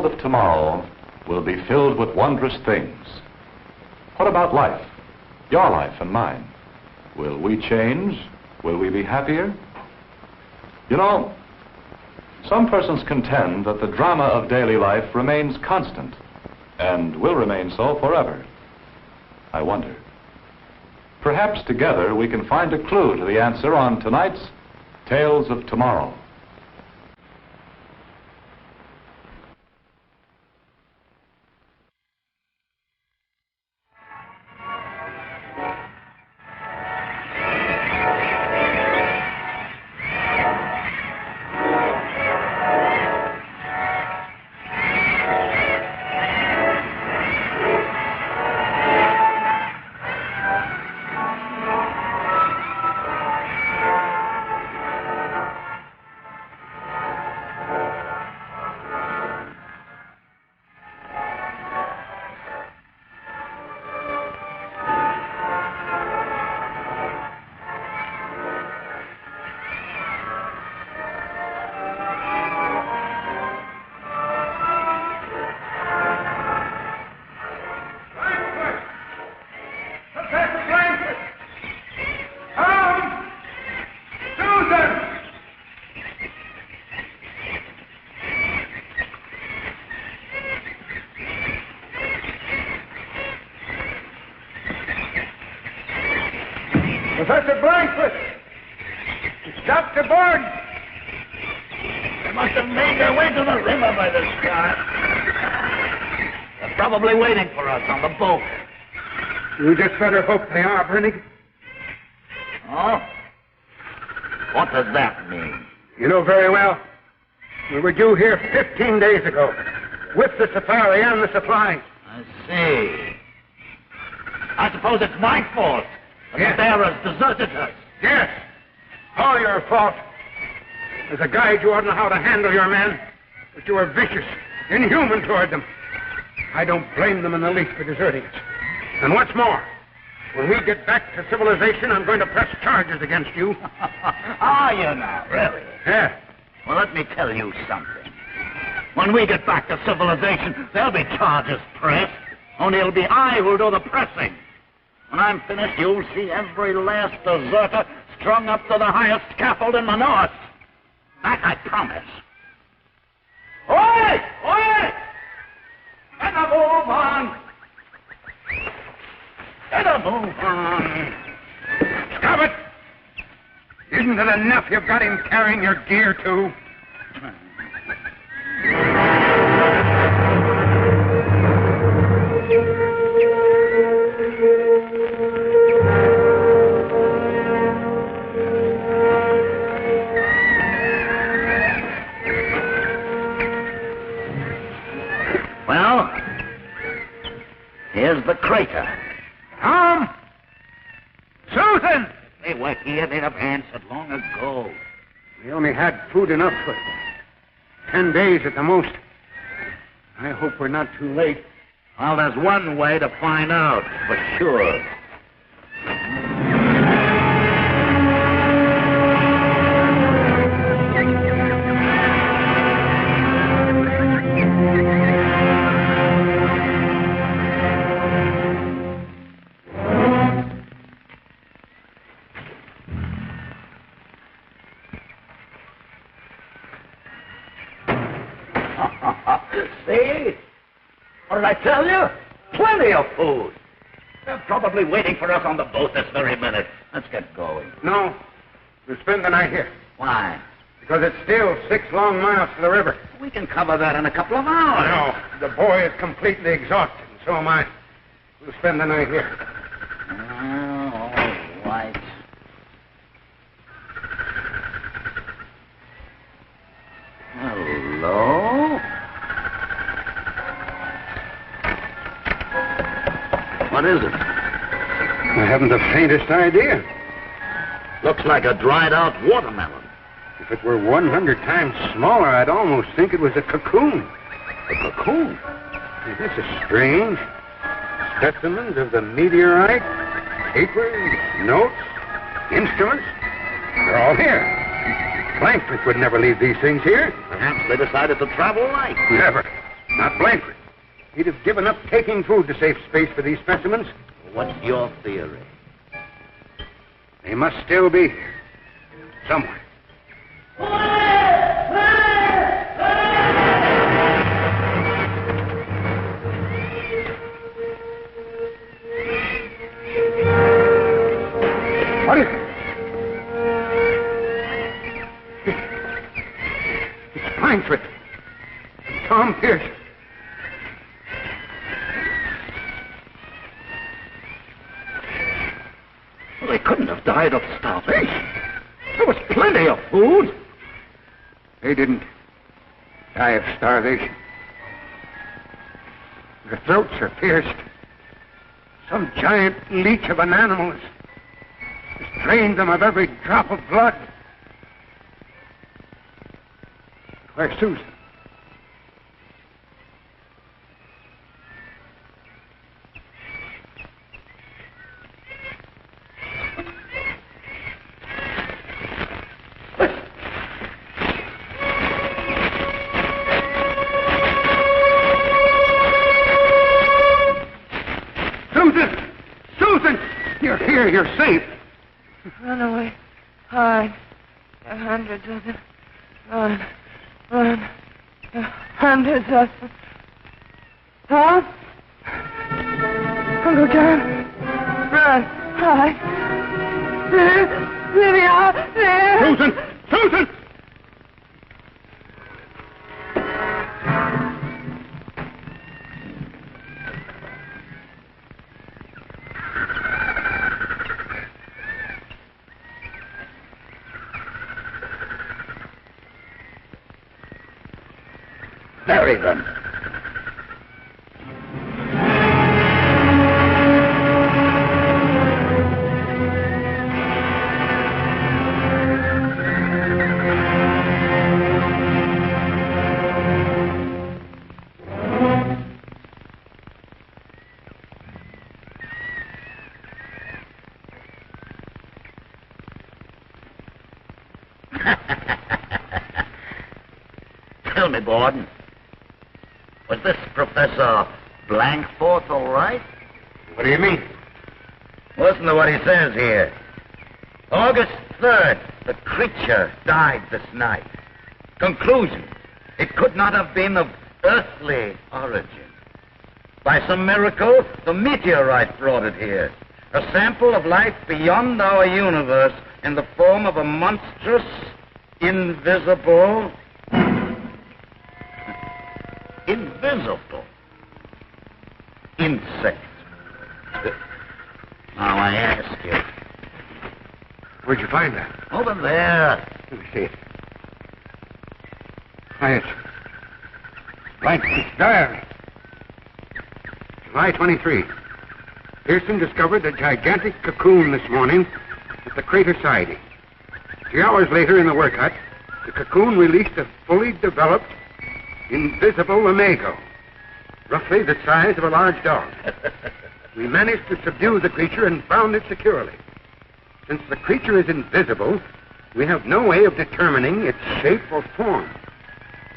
Of tomorrow will be filled with wondrous things. What about life? Your life and mine. Will we change? Will we be happier? You know, some persons contend that the drama of daily life remains constant and will remain so forever. I wonder. Perhaps together we can find a clue to the answer on tonight's Tales of Tomorrow. Professor Blankford! It's Dr. Borden! They must have made their way to the river by this time. They're probably waiting for us on the boat. You just better hope they are, Brennig. Oh? What does that mean? You know very well. We were due here 15 days ago, with the safari and the supplies. I see. I suppose it's my fault. Yes. The bearers deserted us. Yes. All your fault. As a guide, you ought to know how to handle your men, but you were vicious, inhuman toward them. I don't blame them in the least for deserting us. And what's more, when we get back to civilization, I'm going to press charges against you. Are you now, really? Yeah. Well, let me tell you something. When we get back to civilization, there'll be charges pressed. Only it'll be I who'll do the pressing. When I'm finished, you'll see every last deserter strung up to the highest scaffold in the north. That I promise. Oi! Oi! Get a move on! Get a move on! Stop it! Isn't it enough you've got him carrying your gear, too? Well, here's the crater. Tom! Susan! They were here. They'd have answered long ago. We only had food enough for 10 days at the most. I hope we're not too late. Well, there's one way to find out, for sure. See? What did I tell you? Plenty of food. They're probably waiting for us on the boat this very minute. Let's get going. No. We'll spend the night here. Why? Because it's still 6 long miles to the river. We can cover that in a couple of hours. No. The boy is completely exhausted, and so am I. We'll spend the night here. All right. Hello? What is it? I haven't the faintest idea. Looks like a dried-out watermelon. If it were 100 times smaller, I'd almost think it was a cocoon. A cocoon? This is strange. Specimens of the meteorite, papers, notes, instruments. They're all here. Blankford would never leave these things here. Perhaps they decided to travel light. Never. Not Blankford. He'd have given up taking food to save space for these specimens. What's your theory? They must still be here. Somewhere. What is it? It's Blankford. Tom Pierce. Well, they couldn't have died of starvation. There was plenty of food. They didn't die of starvation. Their throats are pierced. Some giant leech of an animal has drained them of every drop of blood. Where's Susan? You're safe. Run away. Hide. There are hundreds of them. Run. Run. There are hundreds of them. Tom? Uncle John? Run. Hide. There they are. There. Susan! Susan! Bury them. Tell me, Gordon. Was this Professor Blankforth all right? What do you mean? Listen to what he says here. August 3rd, the creature died this night. Conclusion, it could not have been of earthly origin. By some miracle, the meteorite brought it here. A sample of life beyond our universe in the form of a monstrous, invisible insect. Now I ask you. Where'd you find that? Over there. Let me see it. Why, it's Blankford's diary. July 23. Pearson discovered a gigantic cocoon this morning at the crater siding. 3 hours later in the work hut, the cocoon released a fully developed, invisible imago, roughly the size of a large dog. We managed to subdue the creature and bound it securely. Since the creature is invisible, we have no way of determining its shape or form.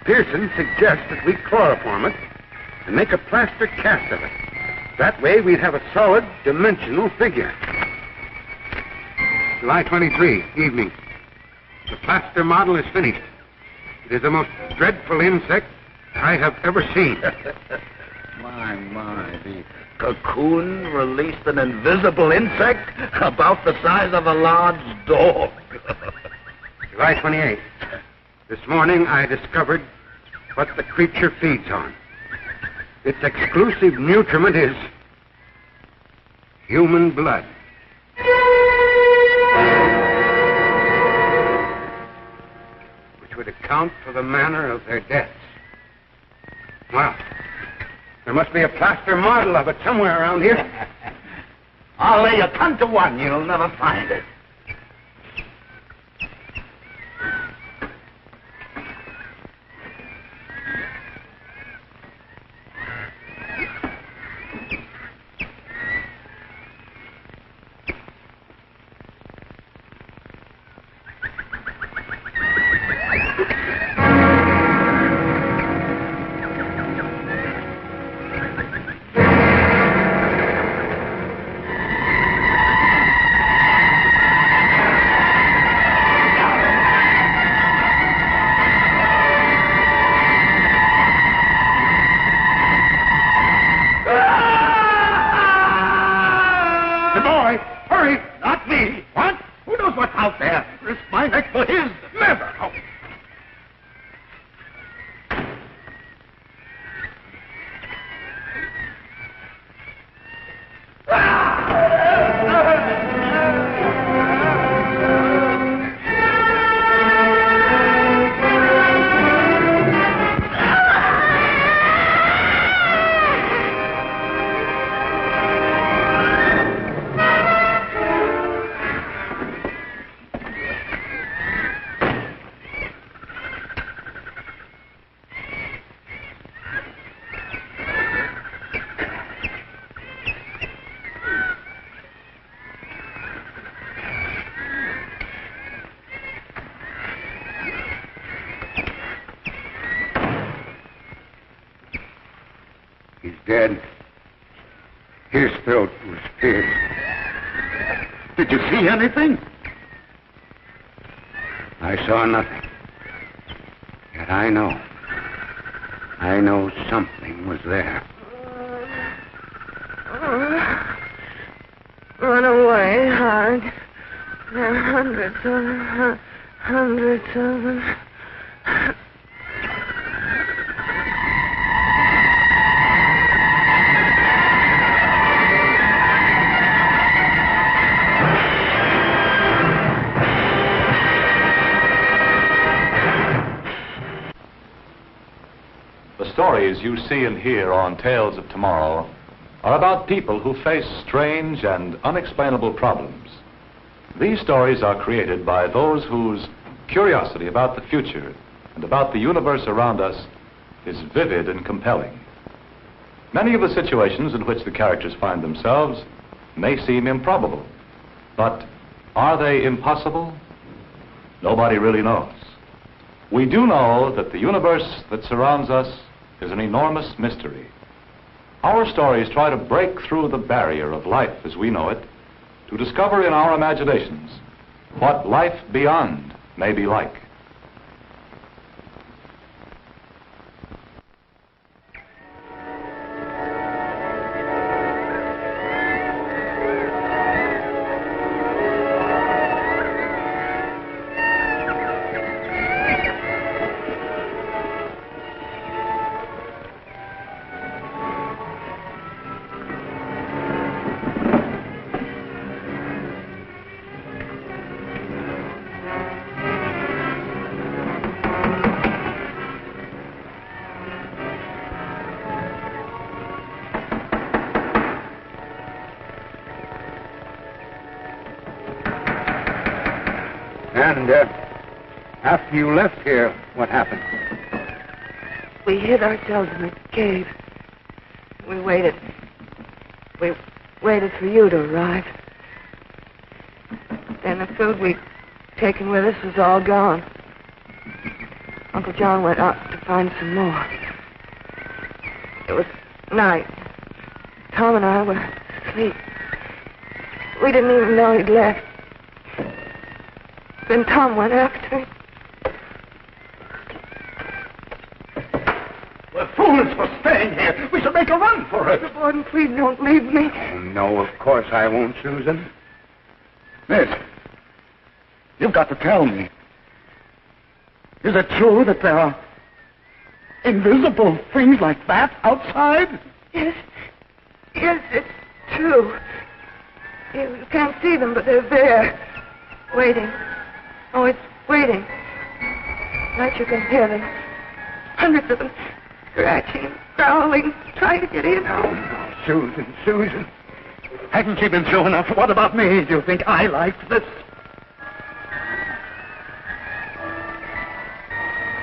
Pearson suggests that we chloroform it and make a plaster cast of it. That way we'd have a solid, dimensional figure. July 23, evening. The plaster model is finished. It is the most dreadful insect I have ever seen. My, the cocoon released an invisible insect about the size of a large dog. July 28th. This morning I discovered what the creature feeds on. Its exclusive nutriment is human blood. Which would account for the manner of their deaths. Well, there must be a plaster model of it somewhere around here. I'll lay you 10 to 1 you'll never find it. Dead. His throat was pierced. Did you see anything? I saw nothing. Yet I know something was there. Run away, Hard. There are hundreds of them. Hundreds of them. The stories you see and hear on Tales of Tomorrow are about people who face strange and unexplainable problems. These stories are created by those whose curiosity about the future and about the universe around us is vivid and compelling. Many of the situations in which the characters find themselves may seem improbable, but are they impossible? Nobody really knows. We do know that the universe that surrounds us is an enormous mystery. Our stories try to break through the barrier of life as we know it to discover in our imaginations what life beyond may be like. And after you left here, what happened? We hid ourselves in a cave. We waited. We waited for you to arrive. Then the food we'd taken with us was all gone. Uncle John went out to find some more. It was night. Tom and I were asleep. We didn't even know he'd left. Then Tom went after him. We're fools for staying here. We should make a run for it. Gordon, please don't leave me. Oh, no, of course I won't, Susan. Miss, you've got to tell me. Is it true that there are invisible things like that outside? Yes, it's true. You can't see them, but they're there, waiting. Oh, it's waiting. Tonight you can hear them. Hundreds of them scratching, growling, trying to get in. No, Susan. Hasn't she been through enough? What about me? Do you think I liked this?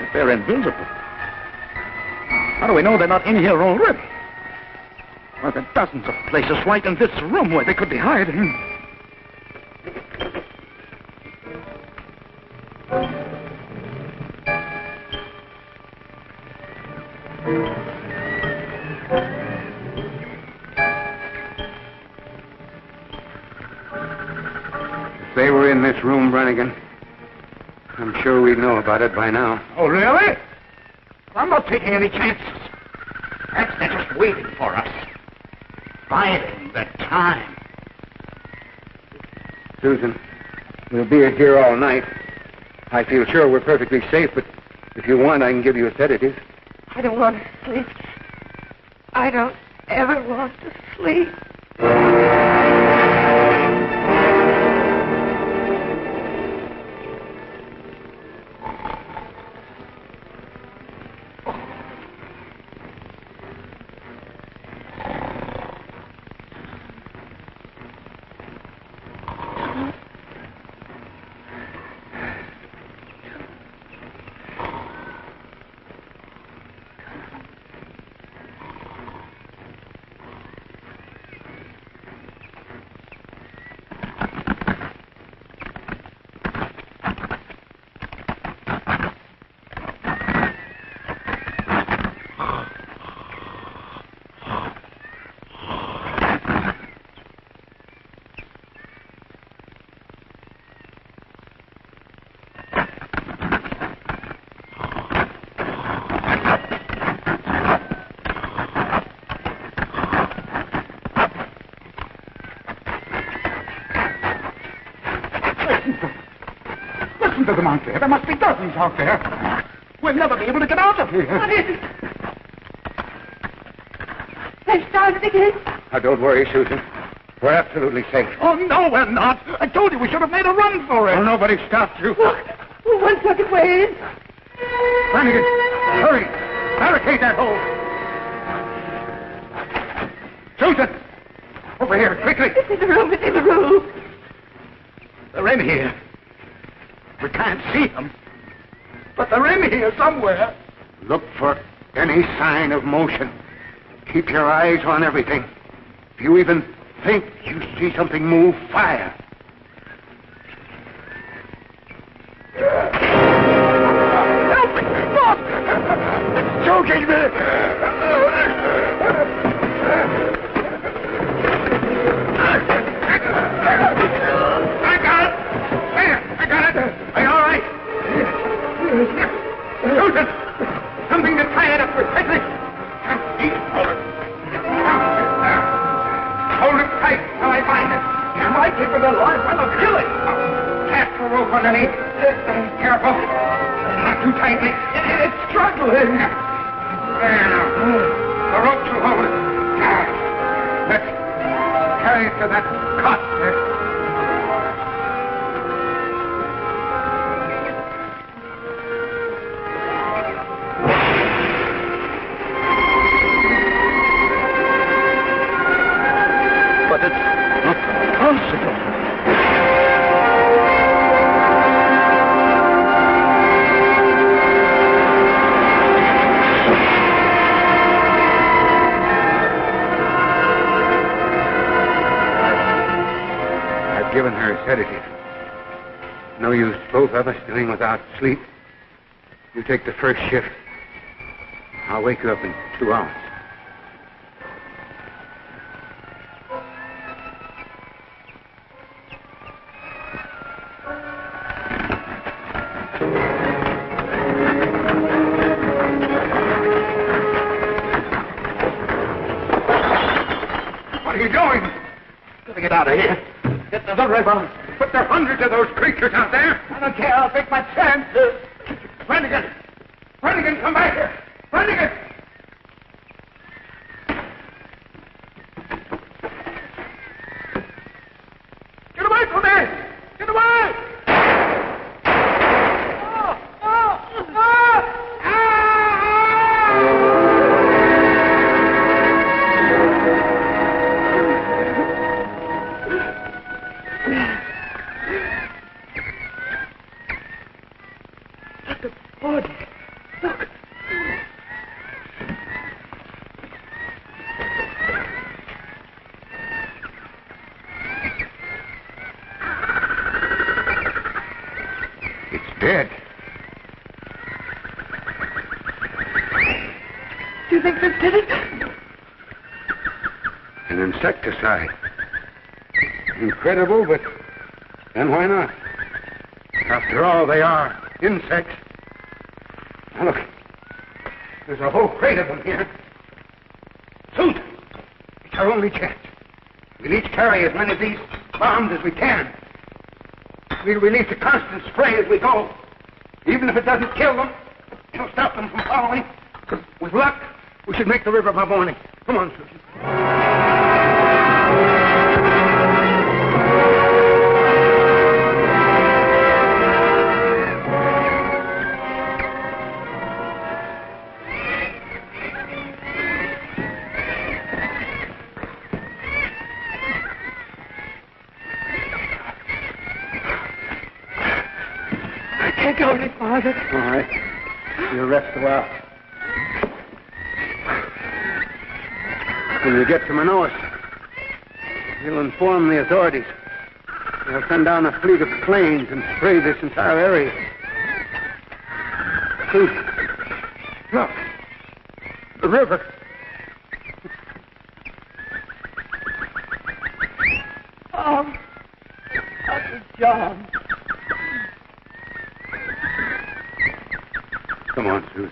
If they're invisible, how do we know they're not in here already? Well, there are dozens of places right in this room where they could be hiding. If they were in this room, Brannigan, I'm sure we'd know about it by now. Oh, really? I'm not taking any chances. Perhaps they're just waiting for us. Biding their time. Susan, we'll be here all night. I feel sure we're perfectly safe, but if you want, I can give you a sedative. I don't want to sleep. I don't ever want to sleep. Listen to them out there. There must be dozens out there. We'll never be able to get out of here. What is it? They've started again. Now, don't worry, Susan. We're absolutely safe. Oh, no, we're not. I told you we should have made a run for it. Well, nobody stopped you. Look, one second way in. Brannigan, hurry. Barricade that hole. Susan! Over here, quickly. It's in the room. It's in the room. They're in here. We can't see them. But they're in here somewhere. Look for any sign of motion. Keep your eyes on everything. If you even think you see something move, fire. Help me! Bob! It's choking me! I got it! There! I got it! Are you all right? Susan! Something to tie it up with, quickly! Hold it tight till I find it. You might keep it alive when I'll kill it. Cast the rope underneath. Careful. Not too tightly. It's struggling. There now. The rope will hold it. Let's carry it to that cot there. Given her a sedative. No use, both of us doing without sleep. You take the first shift. I'll wake you up in 2 hours. What are you doing? Gotta get out of here. Get to the river. But there are hundreds of those creatures out there. I don't care. I'll take my chances. Brannigan! Brannigan, come back here! Brannigan! Get away from me! Get away! Did it? An insecticide. Incredible, but then why not? After all, they are insects. Now look, there's a whole crate of them here. Suit! It's our only chance. We'll each carry as many of these bombs as we can. We'll release a constant spray as we go. Even if it doesn't kill them, it'll stop them from following. With luck, we should make the river by morning. Come on, Susan. I can't go any farther. All right. You'll rest a while. When you get to Manaus, you'll inform the authorities. They'll send down a fleet of planes and spray this entire area. Dude, look. The river. Oh, Uncle John. Come on, Susan.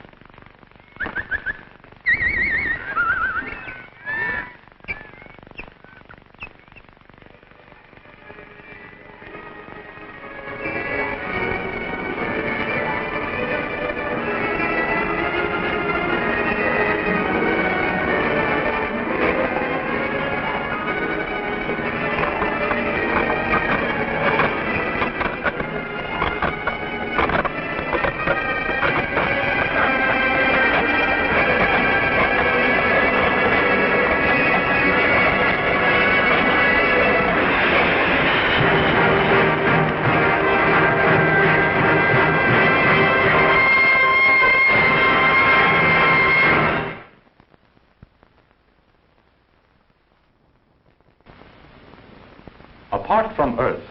Apart from Earth,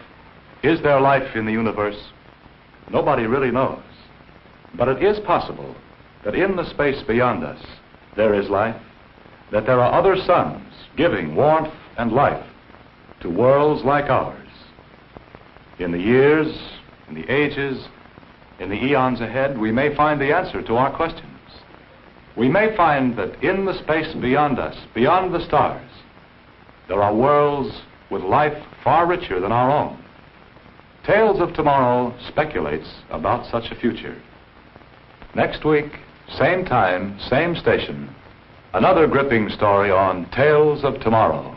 is there life in the universe? Nobody really knows. But it is possible that in the space beyond us, there is life, that there are other suns giving warmth and life to worlds like ours. In the years, in the ages, in the eons ahead, we may find the answer to our questions. We may find that in the space beyond us, beyond the stars, there are worlds with life far richer than our own. Tales of Tomorrow speculates about such a future. Next week, same time, same station, another gripping story on Tales of Tomorrow.